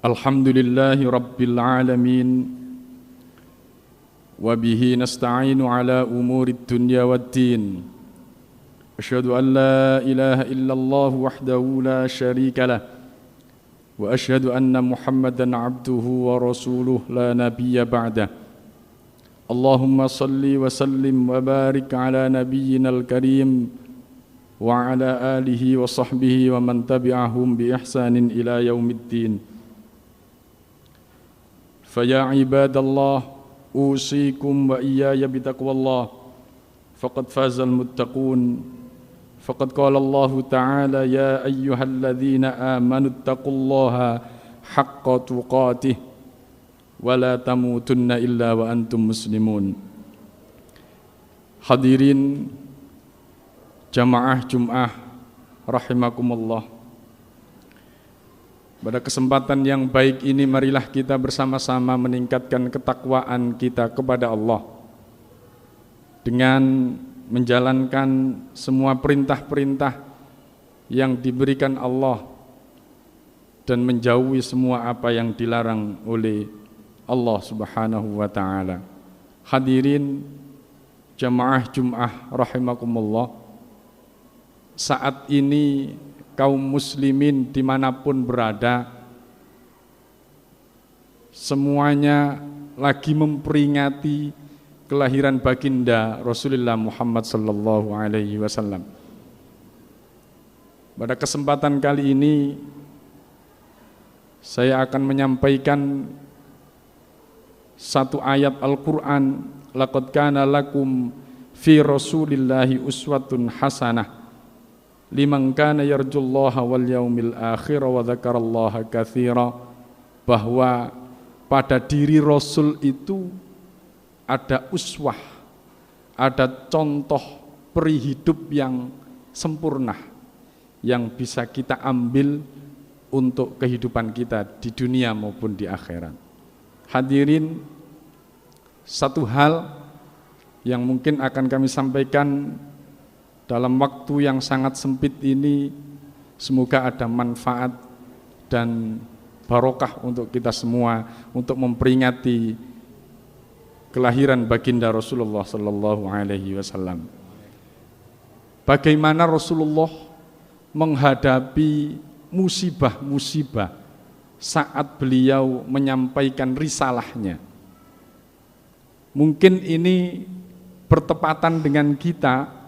Alhamdulillahi Rabbil Alamin. Wabihi nasta'inu ala umuri dunya waddin. Asyhadu an la ilaha illallah wahdahu la syarika lah. Wa asyhadu anna Muhammadan abduhu wa rasuluh la nabiyya ba'dah. Allahumma salli wa sallim wa barik ala nabiyyina al-karim wa ala alihi wa sahbihi wa man tabi'ahum bi ihsanin ila yaumiddin. Faya ibadallah usikum wa iyaya bitaqwallah faqad fazal muttaqun. Faqad qala Allah ta'ala ya ayyuhalladzina amanu taqullaha haqqa tuqatih wa la tamutunna illa wa antum muslimun. Hadirin jamaah Jum'ah rahimakumullah. Pada kesempatan yang baik ini marilah kita bersama-sama meningkatkan ketakwaan kita kepada Allah dengan menjalankan semua perintah-perintah yang diberikan Allah dan menjauhi semua apa yang dilarang oleh Allah Subhanahu wa ta'ala. Hadirin jamaah Jum'ah rahimakumullah, saat ini kaum muslimin dimanapun berada semuanya lagi memperingati kelahiran baginda Rasulullah Muhammad sallallahu alaihi wasallam. Pada kesempatan kali ini saya akan menyampaikan satu ayat Al-Qur'an, laqad kana lakum fi Rasulillahi uswatun hasanah liman kana yarjullaha wal yaumil akhir wa dzakarallaha katsira, bahwa pada diri Rasul itu ada uswah, ada contoh peri hidup yang sempurna yang bisa kita ambil untuk kehidupan kita di dunia maupun di akhirat. Hadirin, satu hal yang mungkin akan kami sampaikan dalam waktu yang sangat sempit ini, semoga ada manfaat dan barokah untuk kita semua untuk memperingati kelahiran baginda Rasulullah sallallahu alaihi wasallam. Bagaimana Rasulullah menghadapi musibah-musibah saat beliau menyampaikan risalahnya. Mungkin ini bertepatan dengan kita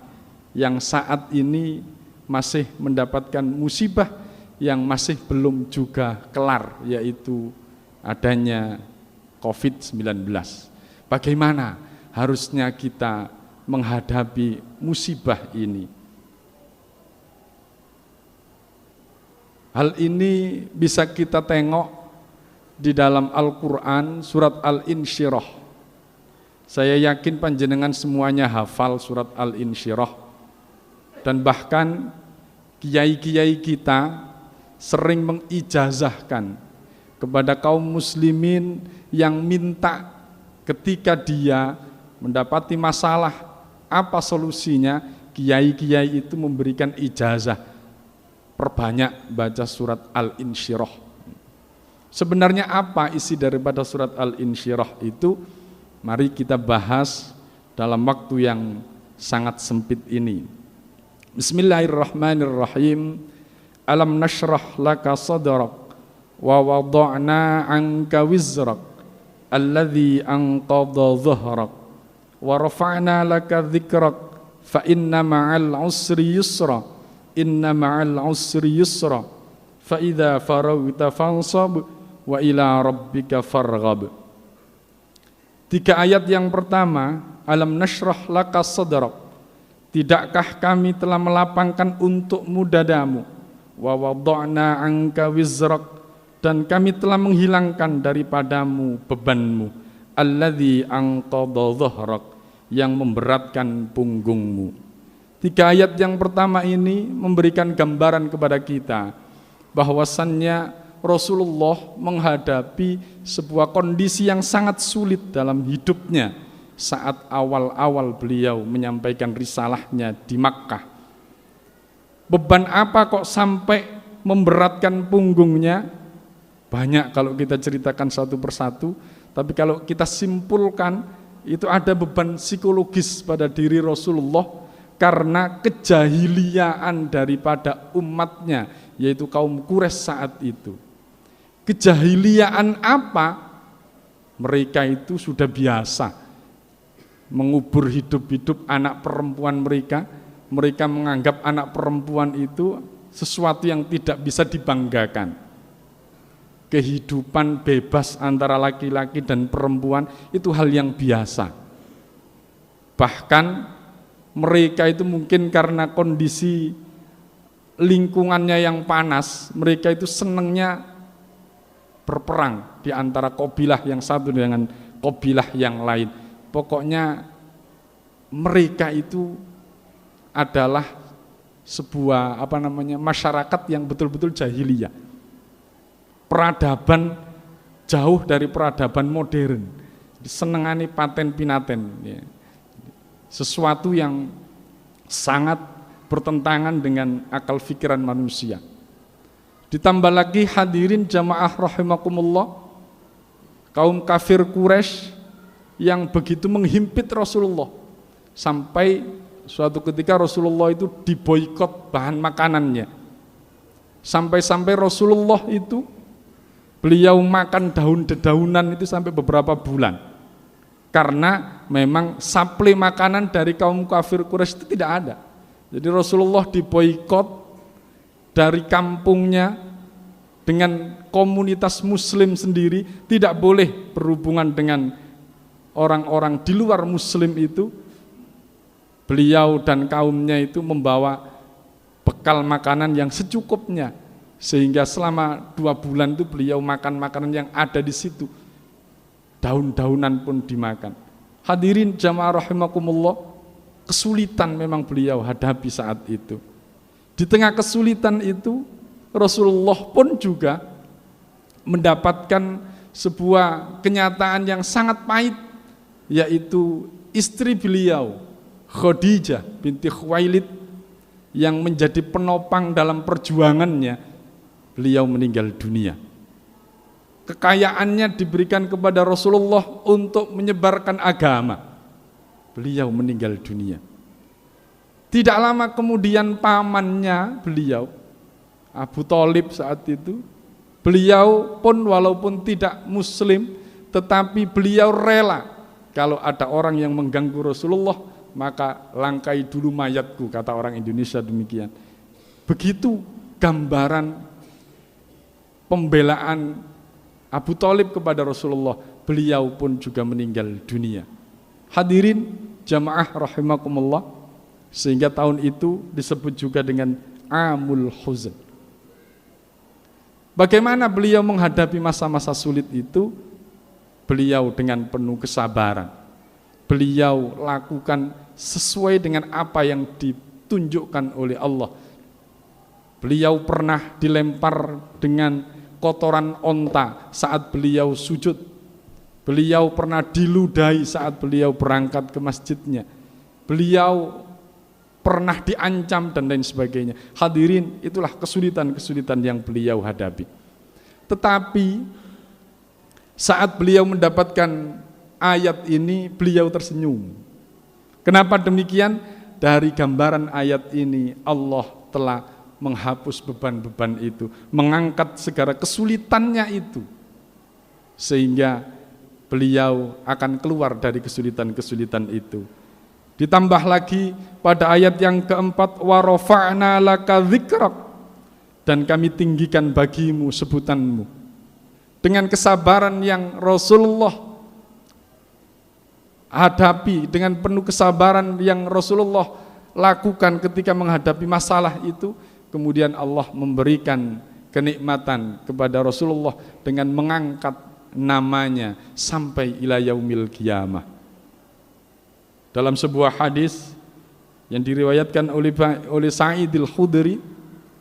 yang saat ini masih mendapatkan musibah yang masih belum juga kelar, yaitu adanya COVID-19. Bagaimana harusnya kita menghadapi musibah ini? Hal ini bisa kita tengok di dalam Al-Quran surat Al-Insyirah. Saya yakin panjenengan semuanya hafal surat Al-Insyirah, dan bahkan kiai-kiai kita sering mengijazahkan kepada kaum muslimin yang minta ketika dia mendapati masalah apa solusinya, kiai-kiai itu memberikan ijazah, perbanyak baca surat Al-Insyirah. Sebenarnya apa isi daripada surat Al-Insyirah itu? Mari kita bahas dalam waktu yang sangat sempit ini. Bismillahirrahmanirrahim. Alam nashrah laka sadrak wa wada'na anka wizrak alladzi anqadha dhahrak wa rafa'na laka dzikrak fa inna ma'al usri yusra inna ma'al usri yusra fa idza faraghta fansab wa ila rabbika farghab. 3 ayat yang pertama, alam nashrah laka sadrak, tidakkah kami telah melapangkan untukmu dadamu, wa wada'na anka wizrak, dan kami telah menghilangkan daripadamu bebanmu, alladzi anqadha dhahrak, yang memberatkan punggungmu. 3 ayat yang pertama ini memberikan gambaran kepada kita bahwasannya Rasulullah menghadapi sebuah kondisi yang sangat sulit dalam hidupnya saat awal-awal beliau menyampaikan risalahnya di Makkah. Beban apa kok sampai memberatkan punggungnya? Banyak kalau kita ceritakan satu persatu, tapi kalau kita simpulkan, itu ada beban psikologis pada diri Rasulullah karena kejahiliaan daripada umatnya, yaitu kaum Quraisy saat itu. Kejahiliaan apa? Mereka itu sudah biasa mengubur hidup-hidup anak perempuan mereka. Mereka menganggap anak perempuan itu sesuatu yang tidak bisa dibanggakan. Kehidupan bebas antara laki-laki dan perempuan itu hal yang biasa. Bahkan mereka itu mungkin karena kondisi lingkungannya yang panas, mereka itu senangnya berperang di antara kabilah yang satu dengan kabilah yang lain. Pokoknya mereka itu adalah sebuah masyarakat yang betul-betul jahiliyah. Peradaban jauh dari peradaban modern, senengani paten pinaten, ya. Sesuatu yang sangat bertentangan dengan akal pikiran manusia. Ditambah lagi hadirin jamaah rahimakumullah, kaum kafir Quraisy yang begitu menghimpit Rasulullah sampai suatu ketika Rasulullah itu diboikot bahan makanannya, sampai-sampai Rasulullah itu beliau makan daun-dedaunan itu sampai beberapa bulan, karena memang suplai makanan dari kaum kafir Quraisy itu tidak ada. Jadi Rasulullah diboikot dari kampungnya dengan komunitas muslim sendiri, tidak boleh berhubungan dengan orang-orang di luar muslim itu. Beliau dan kaumnya itu membawa bekal makanan yang secukupnya, sehingga selama 2 bulan itu beliau makan makanan yang ada di situ. Daun-daunan pun dimakan. Hadirin jamaah rahimakumullah, kesulitan memang beliau hadapi saat itu. Di tengah kesulitan itu, Rasulullah pun juga mendapatkan sebuah kenyataan yang sangat pahit, yaitu istri beliau, Khadijah binti Khuwailid, yang menjadi penopang dalam perjuangannya, beliau meninggal dunia. Kekayaannya diberikan kepada Rasulullah untuk menyebarkan agama. Beliau meninggal dunia. Tidak lama kemudian pamannya beliau, Abu Thalib saat itu, beliau pun walaupun tidak muslim, tetapi beliau rela kalau ada orang yang mengganggu Rasulullah, maka langkai dulu mayatku, kata orang Indonesia demikian. Begitu gambaran pembelaan Abu Thalib kepada Rasulullah, beliau pun juga meninggal dunia. Hadirin jamaah rahimakumullah, sehingga tahun itu disebut juga dengan Amul Huzn. Bagaimana beliau menghadapi masa-masa sulit itu? Beliau dengan penuh kesabaran. Beliau lakukan sesuai dengan apa yang ditunjukkan oleh Allah. Beliau pernah dilempar dengan kotoran onta saat beliau sujud. Beliau pernah diludahi saat beliau berangkat ke masjidnya. Beliau pernah diancam dan lain sebagainya. Hadirin, itulah kesulitan-kesulitan yang beliau hadapi. Tetapi saat beliau mendapatkan ayat ini, beliau tersenyum. Kenapa demikian? Dari gambaran ayat ini Allah telah menghapus beban-beban itu, mengangkat segala kesulitannya itu, sehingga beliau akan keluar dari kesulitan-kesulitan itu. Ditambah lagi pada ayat yang keempat, wa rafa'na laka dzikrak, dan kami tinggikan bagimu sebutanmu. Dengan kesabaran yang Rasulullah hadapi, dengan penuh kesabaran yang Rasulullah lakukan ketika menghadapi masalah itu, kemudian Allah memberikan kenikmatan kepada Rasulullah dengan mengangkat namanya sampai ila yaumil qiyamah. Dalam sebuah hadis yang diriwayatkan oleh Sa'idil Khudri,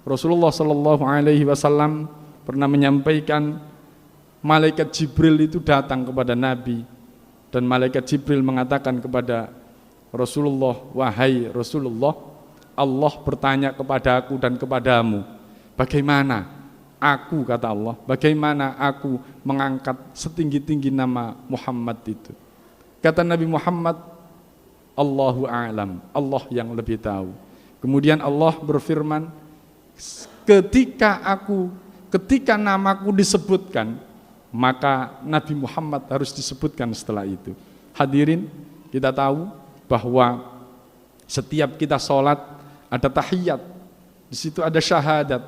Rasulullah sallallahu alaihi wasallam pernah menyampaikan, malaikat Jibril itu datang kepada Nabi, dan malaikat Jibril mengatakan kepada Rasulullah, wahai Rasulullah, Allah bertanya kepada aku dan kepadamu, bagaimana Aku, kata Allah, bagaimana aku mengangkat setinggi-tinggi nama Muhammad itu? Kata Nabi Muhammad, Allahu a'lam, Allah yang lebih tahu. Kemudian Allah berfirman, ketika namaku disebutkan, maka Nabi Muhammad harus disebutkan setelah itu. Hadirin, kita tahu bahwa setiap kita sholat ada tahiyat, di situ ada syahadat.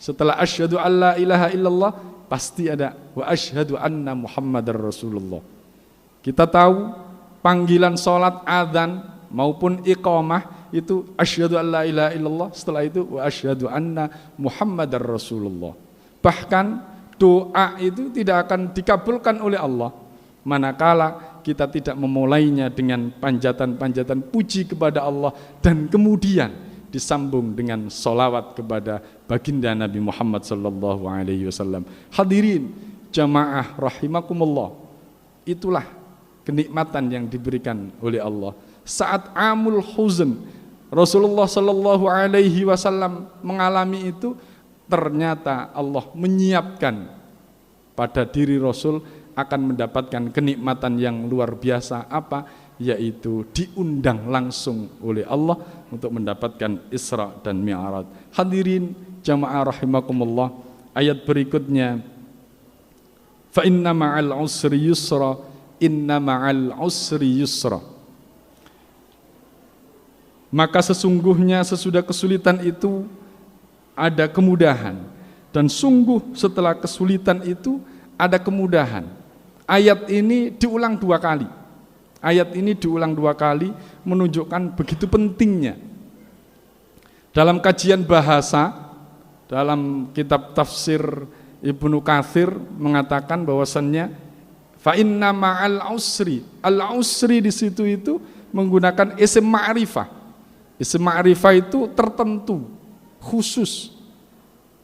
Setelah asyhadu alla ilaha illallah, pasti ada wa asyhadu anna Muhammadar Rasulullah. Kita tahu panggilan sholat adzan maupun iqamah itu asyhadu alla ilaha illallah, setelah itu wa asyhadu anna Muhammadar Rasulullah. Bahkan doa itu tidak akan dikabulkan oleh Allah manakala kita tidak memulainya dengan panjatan-panjatan puji kepada Allah dan kemudian disambung dengan sholawat kepada baginda Nabi Muhammad sallallahu alaihi wasallam. Hadirin jamaah rahimakumullah, itulah kenikmatan yang diberikan oleh Allah. Saat Amul Huzn, Rasulullah sallallahu alaihi wasallam mengalami itu, ternyata Allah menyiapkan pada diri Rasul akan mendapatkan kenikmatan yang luar biasa. Apa? Yaitu diundang langsung oleh Allah untuk mendapatkan Isra dan Mi'raj. Hadirin jamaah rahimakumullah, ayat berikutnya, fa inna ma'al usri yusra, inna ma'al usri yusra. Maka sesungguhnya sesudah kesulitan itu ada kemudahan, dan sungguh setelah kesulitan itu ada kemudahan. Ayat ini diulang dua kali. Ayat ini diulang dua kali menunjukkan begitu pentingnya. Dalam kajian bahasa, dalam kitab tafsir Ibnu Katsir mengatakan bahwasannya fa inna ma'al usri, al-usri di situ itu menggunakan isim ma'rifah. Isim ma'rifah itu tertentu, khusus.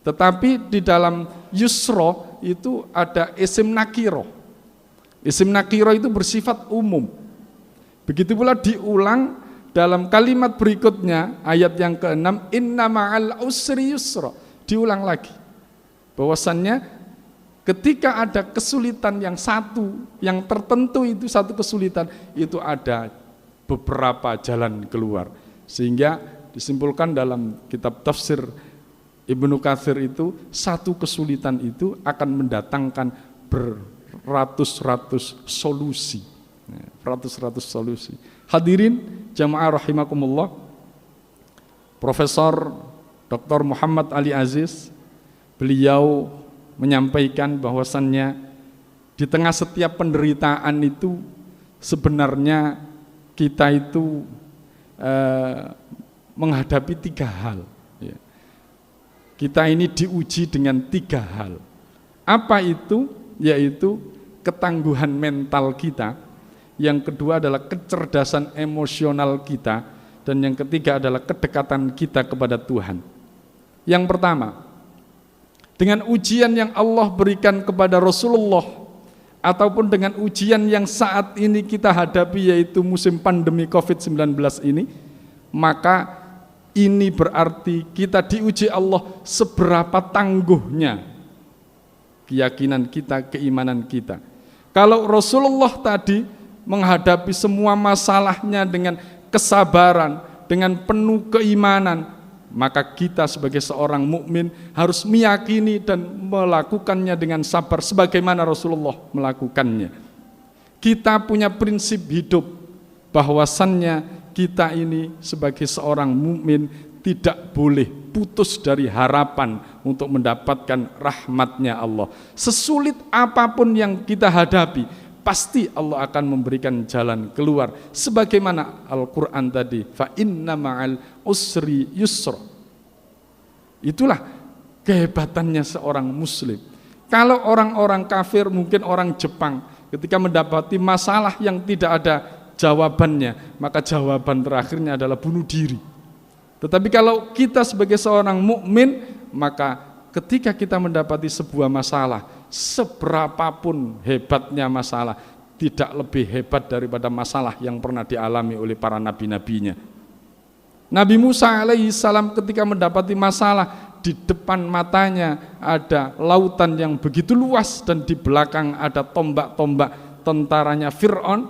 Tetapi di dalam yusra itu ada isim nakiro. Isim nakiro itu bersifat umum. Begitu pula diulang dalam kalimat berikutnya, ayat yang ke-6, inna ma'al usri yusra. Diulang lagi, bahwasannya ketika ada kesulitan yang satu, yang tertentu itu satu kesulitan, itu ada beberapa jalan keluar. Sehingga disimpulkan dalam kitab tafsir Ibnu Katsir itu, satu kesulitan itu akan mendatangkan beratus-ratus solusi. Ratus-ratus solusi. Hadirin jamaah rahimakumullah, Profesor Dr. Muhammad Ali Aziz, beliau menyampaikan bahwasannya di tengah setiap penderitaan itu sebenarnya kita itu menghadapi tiga hal. Kita ini diuji dengan tiga hal. Apa itu? Yaitu ketangguhan mental kita. Yang kedua adalah kecerdasan emosional kita, dan yang ketiga adalah kedekatan kita kepada Tuhan. Yang pertama, dengan ujian yang Allah berikan kepada Rasulullah, ataupun dengan ujian yang saat ini kita hadapi, yaitu musim pandemi COVID-19 ini, maka ini berarti kita diuji Allah seberapa tangguhnya keyakinan kita, keimanan kita. Kalau Rasulullah tadi menghadapi semua masalahnya dengan kesabaran, dengan penuh keimanan, maka kita sebagai seorang mukmin harus meyakini dan melakukannya dengan sabar sebagaimana Rasulullah melakukannya. Kita punya prinsip hidup bahwasannya kita ini sebagai seorang mukmin tidak boleh putus dari harapan untuk mendapatkan rahmatnya Allah. Sesulit apapun yang kita hadapi, pasti Allah akan memberikan jalan keluar. Sebagaimana Al-Quran tadi, fa inna ma'al usri yusra. Itulah kehebatannya seorang muslim. Kalau orang-orang kafir, mungkin orang Jepang, ketika mendapati masalah yang tidak ada jawabannya, maka jawaban terakhirnya adalah bunuh diri. Tetapi kalau kita sebagai seorang mukmin, maka ketika kita mendapati sebuah masalah, seberapapun hebatnya masalah, tidak lebih hebat daripada masalah yang pernah dialami oleh para nabi-nabinya. Nabi Musa alaihi salam ketika mendapati masalah, di depan matanya ada lautan yang begitu luas dan di belakang ada tombak-tombak tentaranya Fir'aun,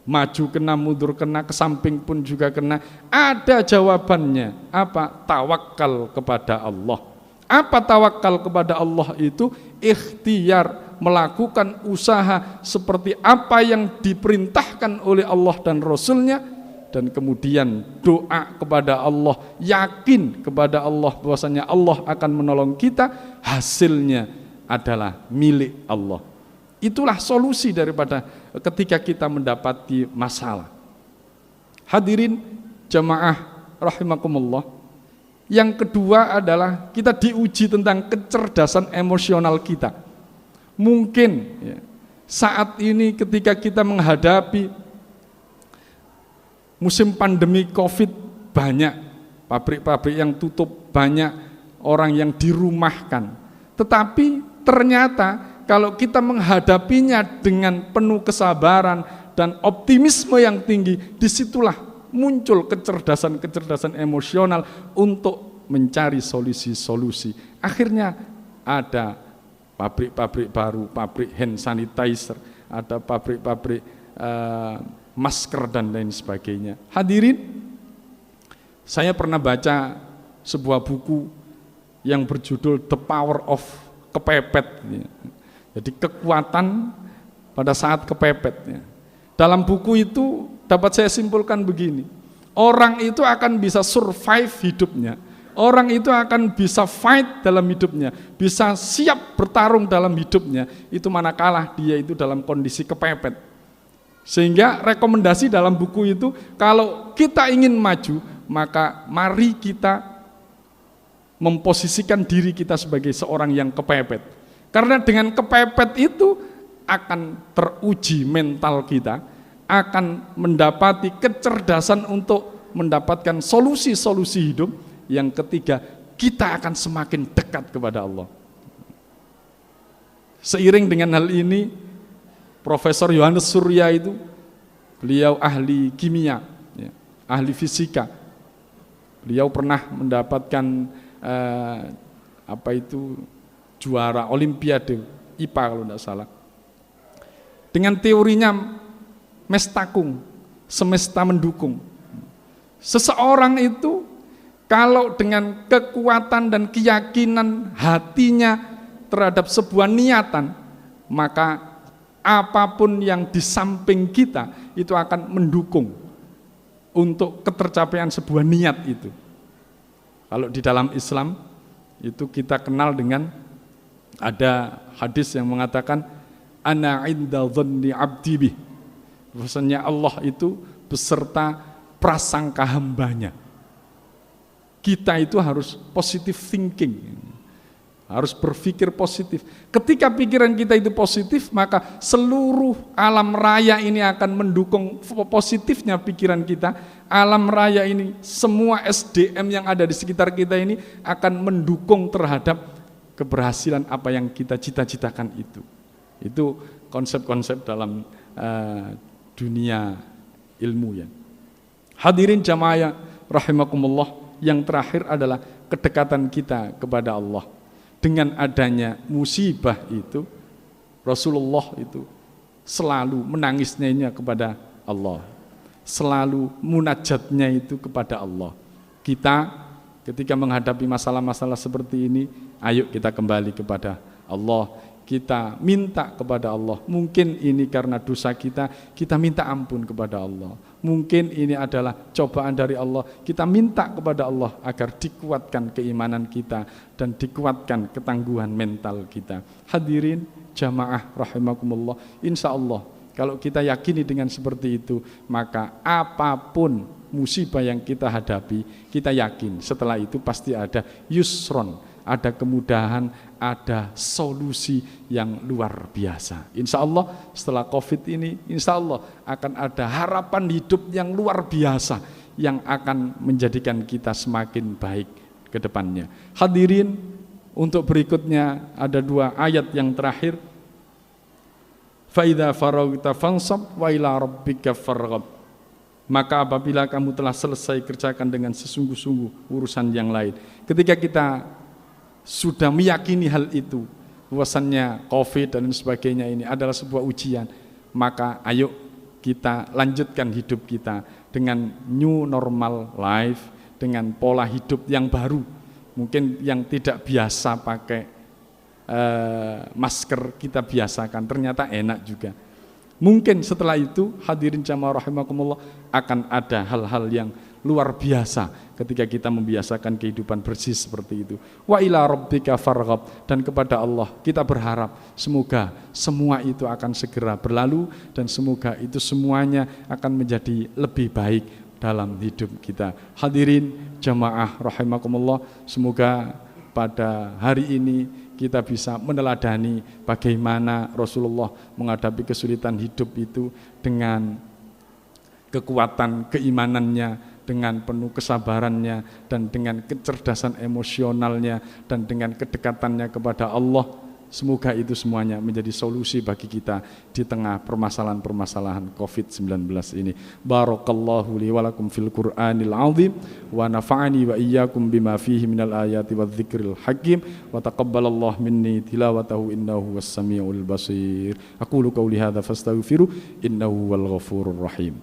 maju kena, mundur kena, ke samping pun juga kena. Ada jawabannya, apa? Tawakal kepada Allah. Apa tawakal kepada Allah itu? Ikhtiar, melakukan usaha seperti apa yang diperintahkan oleh Allah dan Rasulnya, dan kemudian doa kepada Allah, yakin kepada Allah bahwasanya Allah akan menolong kita, hasilnya adalah milik Allah. Itulah solusi daripada ketika kita mendapati masalah. Hadirin jamaah rahimakumullah. Yang kedua adalah kita diuji tentang kecerdasan emosional kita. Mungkin ya, saat ini ketika kita menghadapi musim pandemi COVID, banyak pabrik-pabrik yang tutup, banyak orang yang dirumahkan. Tetapi ternyata kalau kita menghadapinya dengan penuh kesabaran dan optimisme yang tinggi, disitulah muncul kecerdasan-kecerdasan emosional untuk mencari solusi-solusi. Akhirnya ada pabrik-pabrik baru, pabrik hand sanitizer, ada pabrik-pabrik masker dan lain sebagainya. Hadirin, saya pernah baca sebuah buku yang berjudul The Power of Kepepet. Jadi kekuatan pada saat kepepet. Dalam buku itu dapat saya simpulkan begini, orang itu akan bisa survive hidupnya, orang itu akan bisa fight dalam hidupnya, bisa siap bertarung dalam hidupnya, itu manakala dia itu dalam kondisi kepepet. Sehingga rekomendasi dalam buku itu, kalau kita ingin maju, maka mari kita memposisikan diri kita sebagai seorang yang kepepet. Karena dengan kepepet itu akan teruji mental kita, akan mendapati kecerdasan untuk mendapatkan solusi-solusi hidup. Yang ketiga, kita akan semakin dekat kepada Allah. Seiring dengan hal ini, Profesor Yohanes Surya itu, beliau ahli kimia, ya, ahli fisika. Beliau pernah mendapatkan juara Olimpiade IPA kalau tidak salah. Dengan teorinya mestakung, semesta mendukung. Seseorang itu kalau dengan kekuatan dan keyakinan hatinya terhadap sebuah niatan, maka apapun yang di samping kita itu akan mendukung untuk ketercapaian sebuah niat itu. Kalau di dalam Islam itu kita kenal dengan ada hadis yang mengatakan ana inda dhanni abdi bih. Bahwasanya Allah itu beserta prasangka hambanya. Kita itu harus positive thinking. Harus berpikir positif. Ketika pikiran kita itu positif, maka seluruh alam raya ini akan mendukung positifnya pikiran kita. Alam raya ini, semua SDM yang ada di sekitar kita ini akan mendukung terhadap keberhasilan apa yang kita cita-citakan itu. Itu konsep-konsep dalam dunia ilmu ya. Hadirin jamaah rahimakumullah, yang terakhir adalah kedekatan kita kepada Allah. Dengan adanya musibah itu, Rasulullah itu selalu menangisnya kepada Allah, selalu munajatnya itu kepada Allah. Kita ketika menghadapi masalah-masalah seperti ini, ayo kita kembali kepada Allah, kita minta kepada Allah. Mungkin ini karena dosa kita minta ampun kepada Allah. Mungkin ini adalah cobaan dari Allah, kita minta kepada Allah agar dikuatkan keimanan kita dan dikuatkan ketangguhan mental kita. Hadirin jamaah rahimakumullah, insya Allah kalau kita yakini dengan seperti itu, maka apapun musibah yang kita hadapi, kita yakin setelah itu pasti ada yusron, ada kemudahan, ada solusi yang luar biasa. Insya Allah setelah COVID ini, insya Allah akan ada harapan hidup yang luar biasa yang akan menjadikan kita semakin baik ke depannya. Hadirin, untuk berikutnya ada 2 ayat yang terakhir. Fa idza faraghta fansab wa ila rabbika farghab. Maka apabila kamu telah selesai kerjakan dengan sesungguh-sungguh urusan yang lain. Ketika kita sudah meyakini hal itu, bahwasannya COVID dan sebagainya ini adalah sebuah ujian, maka ayo kita lanjutkan hidup kita dengan new normal life, dengan pola hidup yang baru. Mungkin yang tidak biasa pakai masker kita biasakan, ternyata enak juga. Mungkin setelah itu hadirin jamaah rahimakumullah akan ada hal-hal yang luar biasa ketika kita membiasakan kehidupan bersih seperti itu. Wa ila rabbika farghab, dan kepada Allah kita berharap semoga semua itu akan segera berlalu dan semoga itu semuanya akan menjadi lebih baik dalam hidup kita. Hadirin jamaah rahimakumullah, semoga pada hari ini kita bisa meneladani bagaimana Rasulullah menghadapi kesulitan hidup itu dengan kekuatan keimanannya, dengan penuh kesabarannya, dan dengan kecerdasan emosionalnya, dan dengan kedekatannya kepada Allah. Semoga itu semuanya menjadi solusi bagi kita di tengah permasalahan-permasalahan COVID-19 ini. Barakallahu li wa lakum fil Qur'anil azim wa nafa'ani wa iyyakum bima fihi minal ayati wadh-dhikril hakim wa taqabbalallahu minni tilawatahu innahu was-sami'ul basir. Aqulu qawli hadza fastaghfiru innahu wal ghafurur rahim.